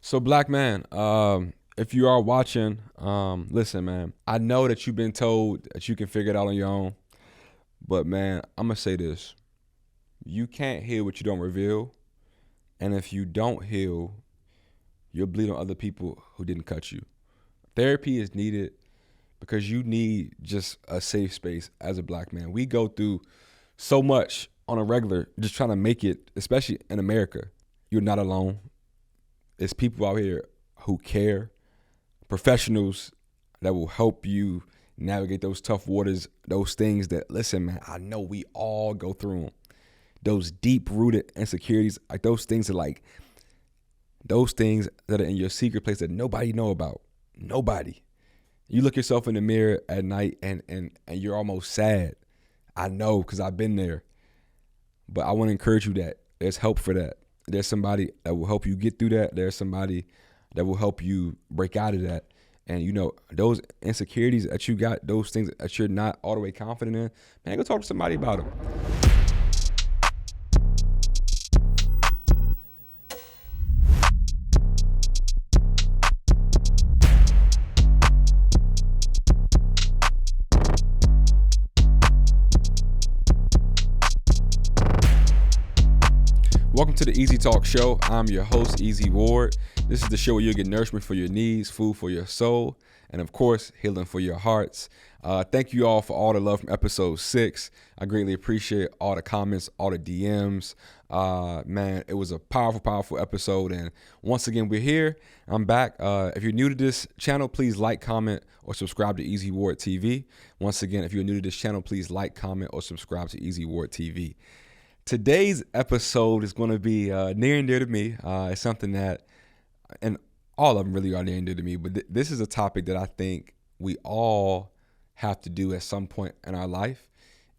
So, black man, if you are watching, listen, man. I know that you've been told that you can figure it out on your own, but man, I'm gonna say this: you can't heal what you don't reveal, and if you don't heal, you'll bleed on other people who didn't cut you. Therapy is needed because you need just a safe space as a black man. We go through so much on a regular, just trying to make it, especially in America. You're not alone. It's people out here who care, professionals that will help you navigate those tough waters, those things that, listen, man, I know we all go through them. Those deep rooted insecurities, like those things that are in your secret place that nobody know about. Nobody. You look yourself in the mirror at night and you're almost sad. I know because I've been there. But I want to encourage you that there's help for that. There's somebody that will help you get through that. There's somebody that will help you break out of that. And those insecurities that you got, those things that you're not all the way confident in, man, go talk to somebody about them. Welcome to the Easy Talk Show. I'm your host, Easy Ward. This is the show where you'll get nourishment for your needs, food for your soul, and of course, healing for your hearts. Thank you all for all the love from episode 6. I greatly appreciate all the comments, all the DMs. Man, it was a powerful, powerful episode. And once again, we're here. I'm back. If you're new to this channel, please like, comment, or subscribe to Easy Ward TV. Once again, if you're new to this channel, please like, comment, or subscribe to Easy Ward TV. Today's episode is going to be near and dear to me. It's something that, and all of them really are near and dear to me, but this is a topic that I think we all have to do at some point in our life.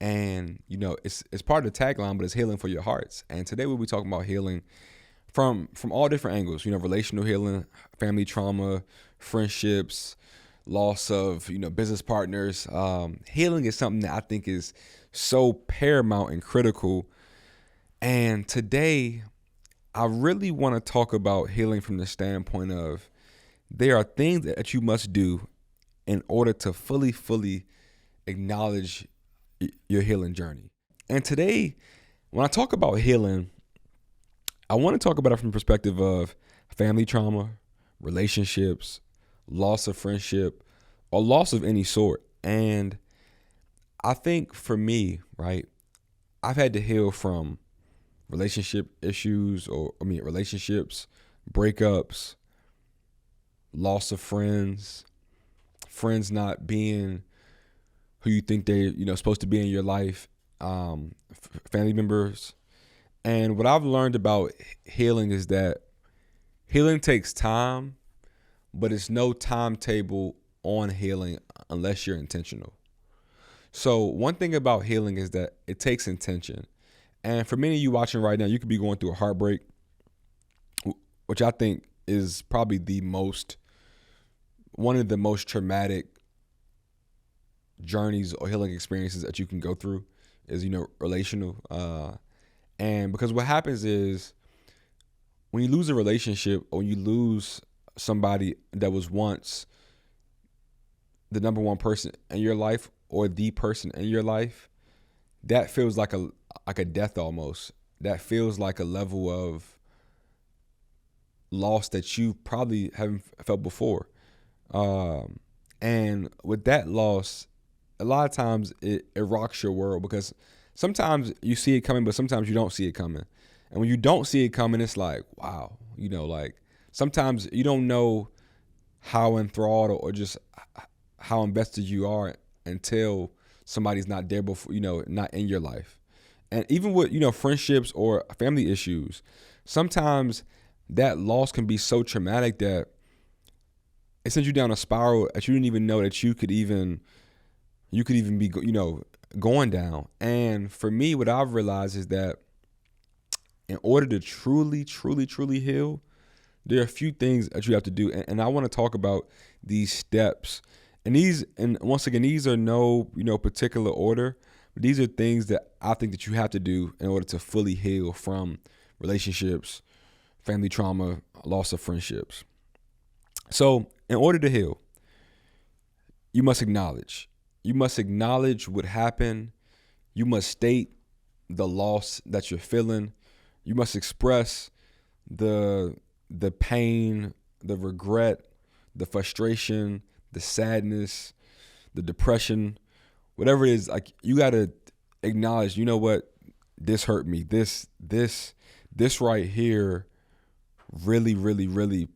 And, it's part of the tagline, but it's healing for your hearts. And today we'll be talking about healing from all different angles, relational healing, family trauma, friendships, loss of, business partners. Healing is something that I think is so paramount and critical. And today, I really want to talk about healing from the standpoint of there are things that you must do in order to fully acknowledge your healing journey. And today, when I talk about healing, I want to talk about it from the perspective of family trauma, relationships, loss of friendship, or loss of any sort. And I think for me, right, I've had to heal from relationship issues relationships, breakups, loss of friends not being who you think they're, supposed to be in your life, family members. And what I've learned about healing is that healing takes time, but it's no timetable on healing unless you're intentional. So one thing about healing is that it takes intention. And for many of you watching right now, you could be going through a heartbreak, which I think is probably one of the most traumatic journeys or healing experiences that you can go through is, relational. And because what happens is when you lose a relationship or when you lose somebody that was once the number one person in your life or the person in your life, that feels like a death almost. That feels like a level of loss that you probably haven't felt before. And with that loss, a lot of times it rocks your world because sometimes you see it coming, but sometimes you don't see it coming. And when you don't see it coming, it's like, wow, sometimes you don't know how enthralled or just how invested you are until somebody's not there before, not in your life. And even with, friendships or family issues, sometimes that loss can be so traumatic that it sends you down a spiral that you didn't even know that you could even be, going down. And for me, what I've realized is that in order to truly heal, there are a few things that you have to do. And I want to talk about these steps. And once again, these are no, particular order. But these are things that I think that you have to do in order to fully heal from relationships, family trauma, loss of friendships. So in order to heal, you must acknowledge. You must acknowledge what happened. You must state the loss that you're feeling. You must express the pain, the regret, the frustration, the sadness, the depression, whatever it is. Like, you gotta acknowledge, you know what, this hurt me. This right here really, really, really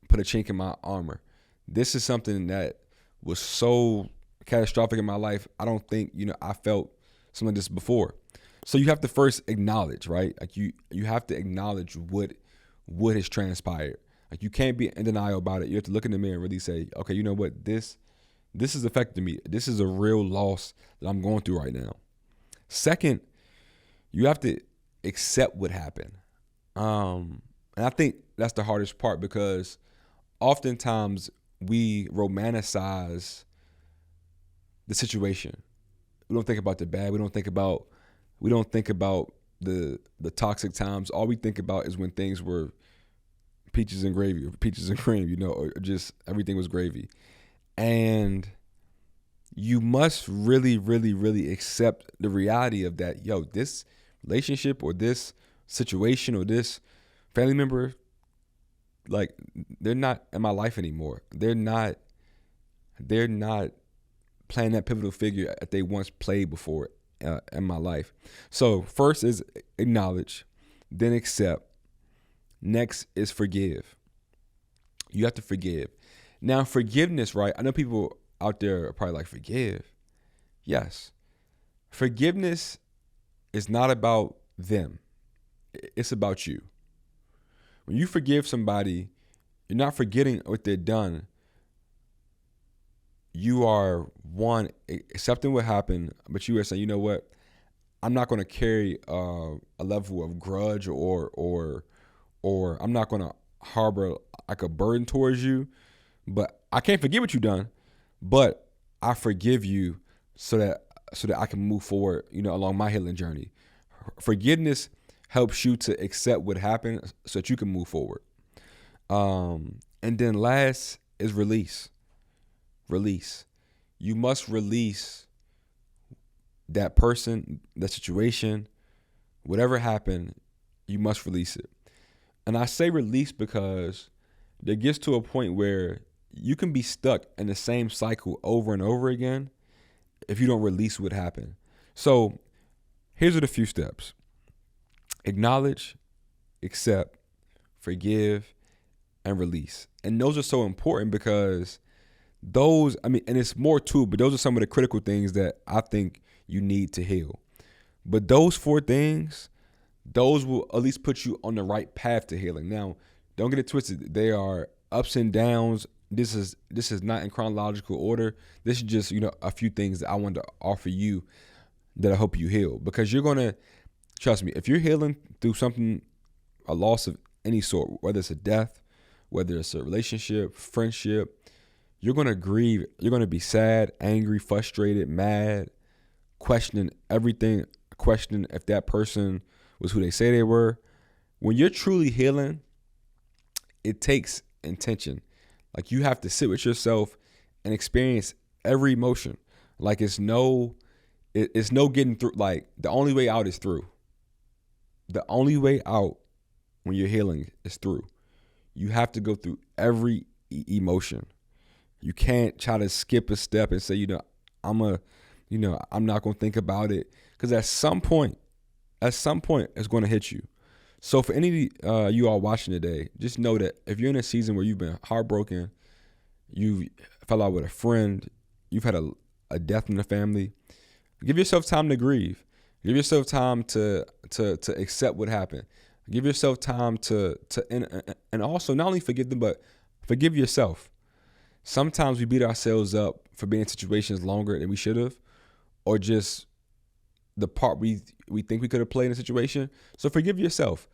put a chink in my armor. This is something that was so catastrophic in my life. I don't think, I felt something like this before. So you have to first acknowledge, right? Like, you have to acknowledge what has transpired. Like, you can't be in denial about it. You have to look in the mirror and really say, okay, you know what, this is affecting me. This is a real loss that I'm going through right now. Second, you have to accept what happened. And I think that's the hardest part, because oftentimes we romanticize the situation. We don't think about the bad. We don't think about the toxic times. All we think about is when things were peaches and gravy, or peaches and cream, or just everything was gravy. And you must really, really, really accept the reality of that. Yo, this relationship or this situation or this family member, like, they're not in my life anymore. They're not playing that pivotal figure that they once played before in my life. So first is acknowledge, then accept. Next is forgive. You have to forgive. Now, forgiveness, right? I know people out there are probably like, forgive? Yes. Forgiveness is not about them. It's about you. When you forgive somebody, you're not forgetting what they've done. You are, one, accepting what happened, but you are saying, you know what? I'm not going to carry a level of grudge or I'm not going to harbor like a burden towards you. But I can't forget what you've done, but I forgive you so that I can move forward, along my healing journey. Forgiveness helps you to accept what happened so that you can move forward. And then last is release. Release. You must release that person, that situation, whatever happened, you must release it. And I say release because there gets to a point where you can be stuck in the same cycle over and over again if you don't release what happened. So here's the few steps. Acknowledge, accept, forgive, and release. And those are so important because and it's more too, but those are some of the critical things that I think you need to heal. But those 4 things, those will at least put you on the right path to healing. Now, don't get it twisted. There are ups and downs. This is not in chronological order. This is just, a few things that I wanted to offer you that I hope you heal. Because you're going to, trust me, if you're healing through something, a loss of any sort, whether it's a death, whether it's a relationship, friendship, you're going to grieve. You're going to be sad, angry, frustrated, mad, questioning everything, questioning if that person was who they say they were. When you're truly healing, it takes intention. Like, you have to sit with yourself and experience every emotion. Like, it's no getting through. Like, the only way out is through. The only way out when you're healing is through. You have to go through every emotion. You can't try to skip a step and say, I'm not going to think about it. Because at some point, it's going to hit you. So for any of you all watching today, just know that if you're in a season where you've been heartbroken, you fell out with a friend, you've had a death in the family, give yourself time to grieve. Give yourself time to accept what happened. Give yourself time and also not only forgive them, but forgive yourself. Sometimes we beat ourselves up for being in situations longer than we should have, or just the part we think we could have played in a situation. So forgive yourself.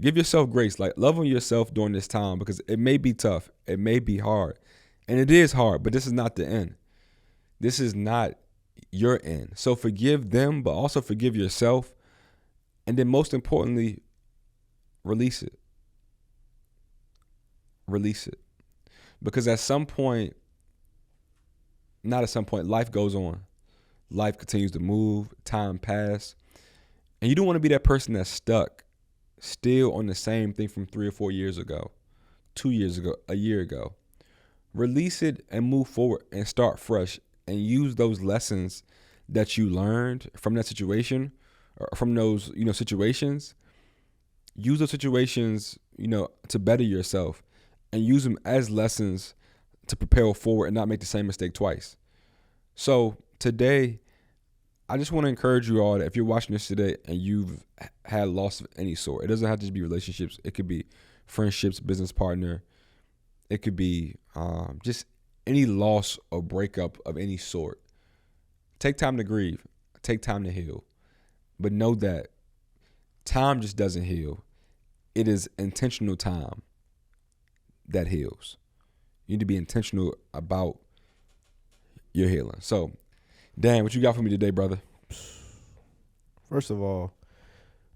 Give yourself grace. Like, love on yourself during this time, because it may be tough. It may be hard. And it is hard, but this is not the end. This is not your end. So forgive them, but also forgive yourself. And then most importantly, release it. release it. Because at some point, not at some point, life goes on. Life continues to move, time pass. And you don't want to be that person that's stuck still on the same thing from 3 or 4 years ago, 2 years ago, a year ago. Release it and move forward and start fresh and use those lessons that you learned from that situation or from those, situations. Use those situations, to better yourself and use them as lessons to propel forward and not make the same mistake twice. So today, I just want to encourage you all that if you're watching this today and you've had loss of any sort, it doesn't have to just be relationships. It could be friendships, business partner. It could be just any loss or breakup of any sort. Take time to grieve. Take time to heal. But know that time just doesn't heal. It is intentional time that heals. You need to be intentional about your healing. So, Dan, what you got for me today, brother? First of all,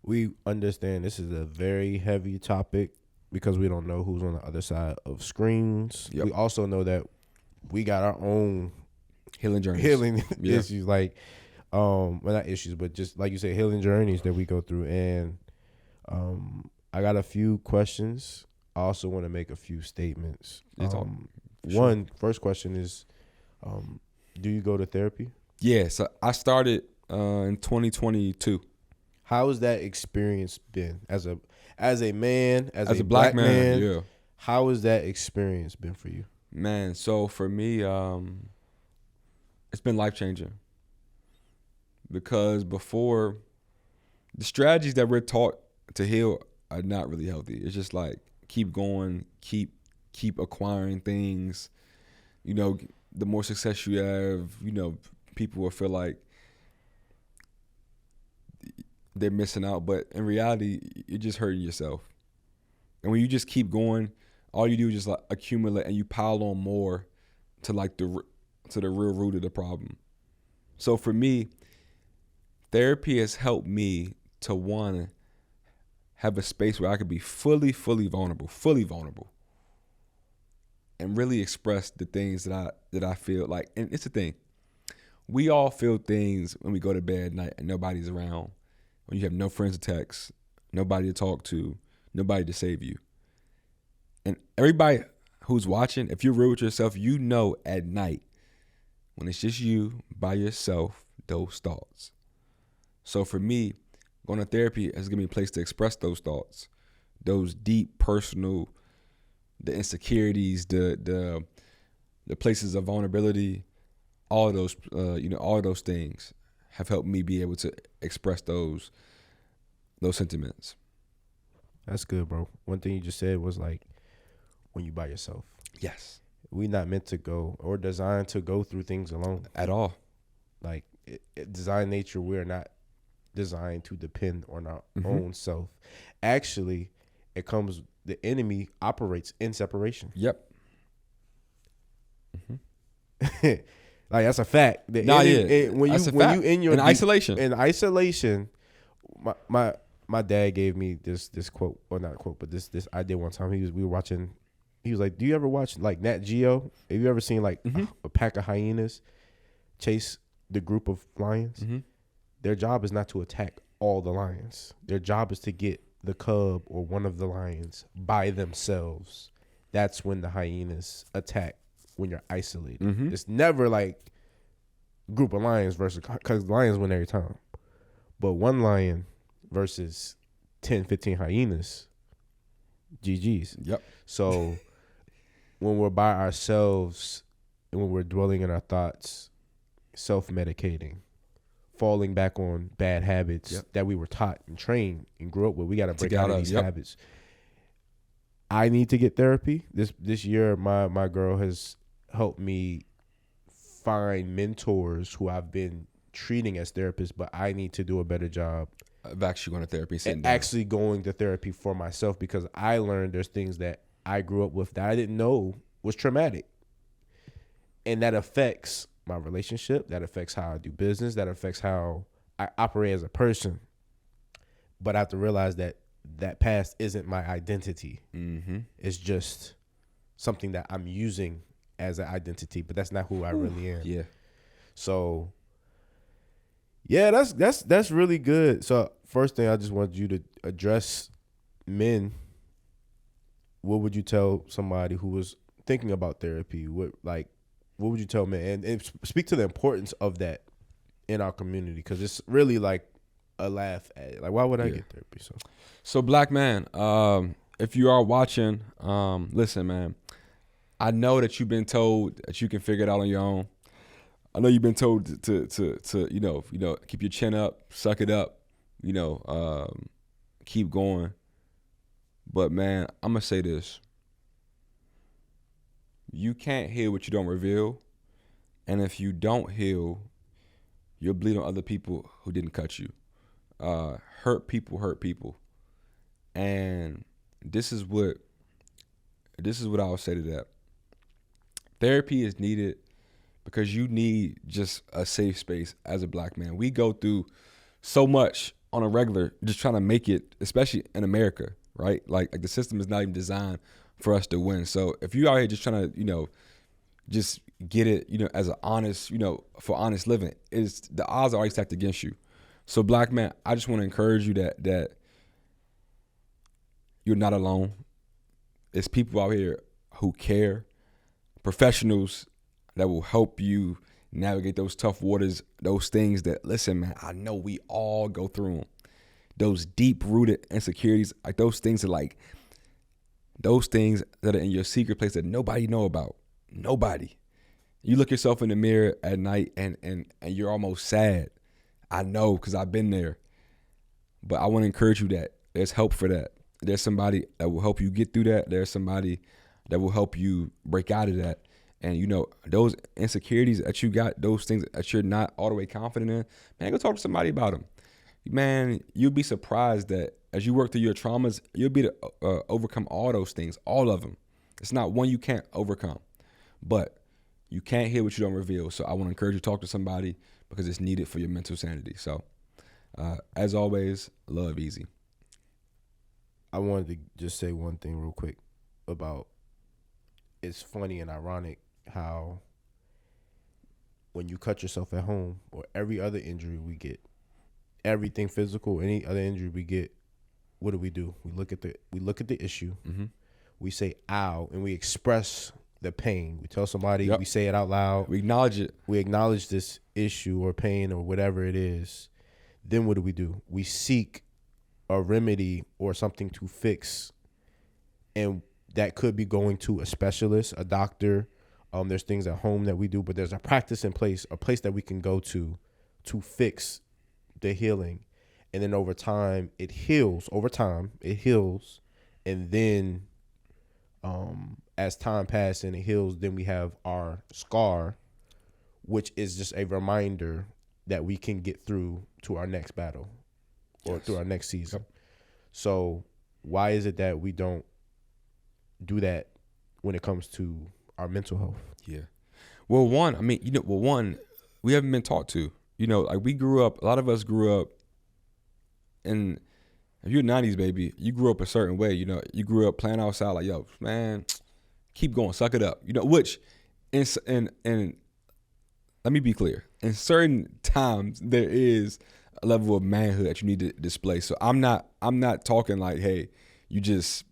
we understand this is a very heavy topic because we don't know who's on the other side of screens. Yep. We also know that we got our own Healing journeys. Issues, like, well, not issues, but just like you said, healing journeys that we go through. And I got a few questions. I also want to make a few statements. First question is, do you go to therapy? Yeah, so I started in 2022. How has that experience been as a man, as a black man? Yeah. How has that experience been for you? Man, so for me, it's been life-changing. Because before, the strategies that we're taught to heal are not really healthy. It's just like keep going, keep acquiring things. The more success you have, people will feel like they're missing out. But in reality, you're just hurting yourself. And when you just keep going, all you do is just like accumulate and you pile on more to like the real root of the problem. So for me, therapy has helped me to want to have a space where I could be fully vulnerable, and really express the things that I feel like. And it's the thing, we all feel things when we go to bed at night and nobody's around. When you have no friends to text, nobody to talk to, nobody to save you. And everybody who's watching, if you're real with yourself, at night, when it's just you by yourself, those thoughts. So for me, going to therapy has given me a place to express those thoughts, those deep personal, the insecurities, the places of vulnerability, all of those, all of those things have helped me be able to express those sentiments. That's good, bro. One thing you just said was like when you by yourself. Yes. We not meant to go or designed to go through things alone at all. Like design nature, we're not designed to depend on our own self. Actually, the enemy operates in separation. Yep. Like that's a fact. When you in isolation. In isolation, my dad gave me this quote, or not a quote, but this idea one time. We were watching. He was like, "Do you ever watch like Nat Geo? Have you ever seen like a pack of hyenas chase the group of lions? Mm-hmm. Their job is not to attack all the lions. Their job is to get the cub or one of the lions by themselves. That's when the hyenas attack, when you're isolated. Mm-hmm. It's never like group of lions versus, because lions win every time. But one lion versus 10, 15 hyenas, GG's. Yep. So when we're by ourselves and when we're dwelling in our thoughts, self-medicating, falling back on bad habits that we were taught and trained and grew up with, we got to break out of these habits. I need to get therapy. This year, my girl has helped me find mentors who I've been treating as therapists, but I need to do a better job of actually going to therapy. And actually going to therapy for myself, because I learned there's things that I grew up with that I didn't know was traumatic. And that affects my relationship. That affects how I do business. That affects how I operate as a person. But I have to realize that past isn't my identity. Mm-hmm. It's just something that I'm using as an identity, but that's not who I really am. Yeah. So yeah, that's really good. So first thing, I just want you to address men. What would you tell somebody who was thinking about therapy? What would you tell men? And speak to the importance of that in our community, because it's really like a laugh at it. Like, why would I get therapy? So black man, if you are watching, listen, man. I know that you've been told that you can figure it out on your own. I know you've been told to you know keep your chin up, suck it up, keep going. But man, I'm gonna say this: you can't heal what you don't reveal, and if you don't heal, you'll bleed on other people who didn't cut you. Hurt people, and this is what I would say to that. Therapy is needed because you need just a safe space as a black man. We go through so much on a regular, just trying to make it, especially in America, right? Like the system is not even designed for us to win. So if you out here just trying to, just get it, as an honest, for honest living, the odds are always stacked against you. So black man, I just want to encourage you that you're not alone. It's people out here who care, professionals that will help you navigate those tough waters, those things that, listen, man, I know we all go through them. Those deep-rooted insecurities, like those things that are in your secret place that nobody know about. Nobody. You look yourself in the mirror at night and you're almost sad. I know, because I've been there. But I want to encourage you that there's help for that. There's somebody that will help you get through that. There's somebody that will help you break out of that. And, those insecurities that you got, those things that you're not all the way confident in, man, go talk to somebody about them. Man, you'll be surprised that as you work through your traumas, you'll be able to overcome all those things, all of them. It's not one you can't overcome. But you can't hear what you don't reveal. So I want to encourage you to talk to somebody because it's needed for your mental sanity. So as always, love Easy. I wanted to just say one thing real quick about, it's funny and ironic how when you cut yourself at home or every other injury we get, everything physical, any other injury we get, what do? We look at the issue, we say ow, and we express the pain. We tell somebody, we say it out loud. We acknowledge it. We acknowledge this issue or pain or whatever it is. Then what do? We seek a remedy or something to fix, and that could be going to a specialist, a doctor. There's things at home that we do, but there's a practice in place, a place that we can go to fix the healing. And then over time, it heals. And then as time passes and it heals, then we have our scar, which is just a reminder that we can get through to our next battle or through our next season. Yep. So why is it that we don't do that when it comes to our mental health? Yeah. Well, one, we haven't been taught to. Like we grew up, a lot of us grew up in, if you're a 90s baby, you grew up a certain way. You grew up playing outside like, yo, man, keep going, suck it up. Which and let me be clear. In certain times there is a level of manhood that you need to display. So I'm not talking like, hey, you just,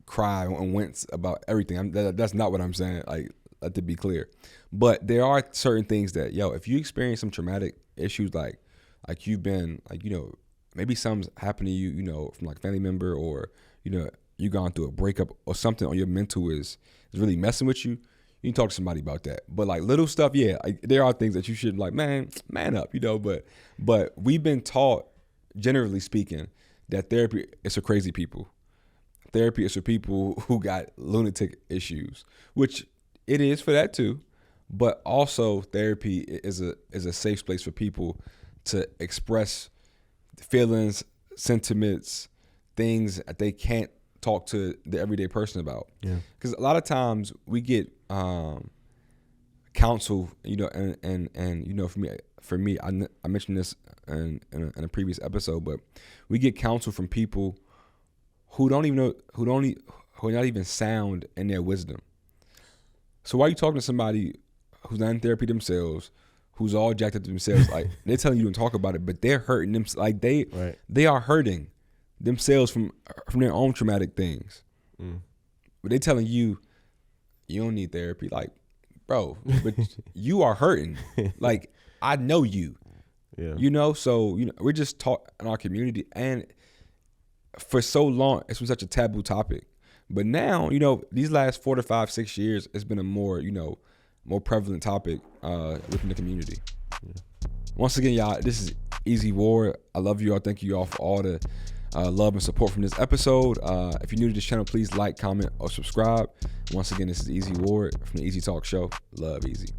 cry and wince about everything. That's not what I'm saying. Like, let to be clear. But there are certain things that, if you experience some traumatic issues, like you've been, maybe something's happened to you, from like a family member, or, you gone through a breakup or something on your mental is really messing with you, you can talk to somebody about that. But like little stuff, there are things that you should man up, but we've been taught, generally speaking, that therapy is for crazy people. Therapy is for people who got lunatic issues, which it is for that too. But also therapy is a safe space for people to express feelings, sentiments, things that they can't talk to the everyday person about. Yeah. Because a lot of times we get counsel, and for me, I mentioned this in a previous episode, but we get counsel from people who don't even know, who are not even sound in their wisdom. So why are you talking to somebody who's not in therapy themselves, who's all jacked up to themselves? Like, they're telling you to talk about it, but they're hurting them. Like, they are hurting themselves from their own traumatic things. But they're telling you, you don't need therapy. Like, bro, but you are hurting. Like, I know you. Yeah. You know, so we're just taught in our community, and for so long it's been such a taboo topic. But now, these last 4 to 5, 6 years, it's been a more prevalent topic within the community. Yeah. Once again, y'all, this is Easy Ward. I love you all. Thank you all for all the love and support from this episode. If you're new to this channel, please like, comment, or subscribe. Once again, this is Easy Ward from the Easy Talk Show. Love, Easy.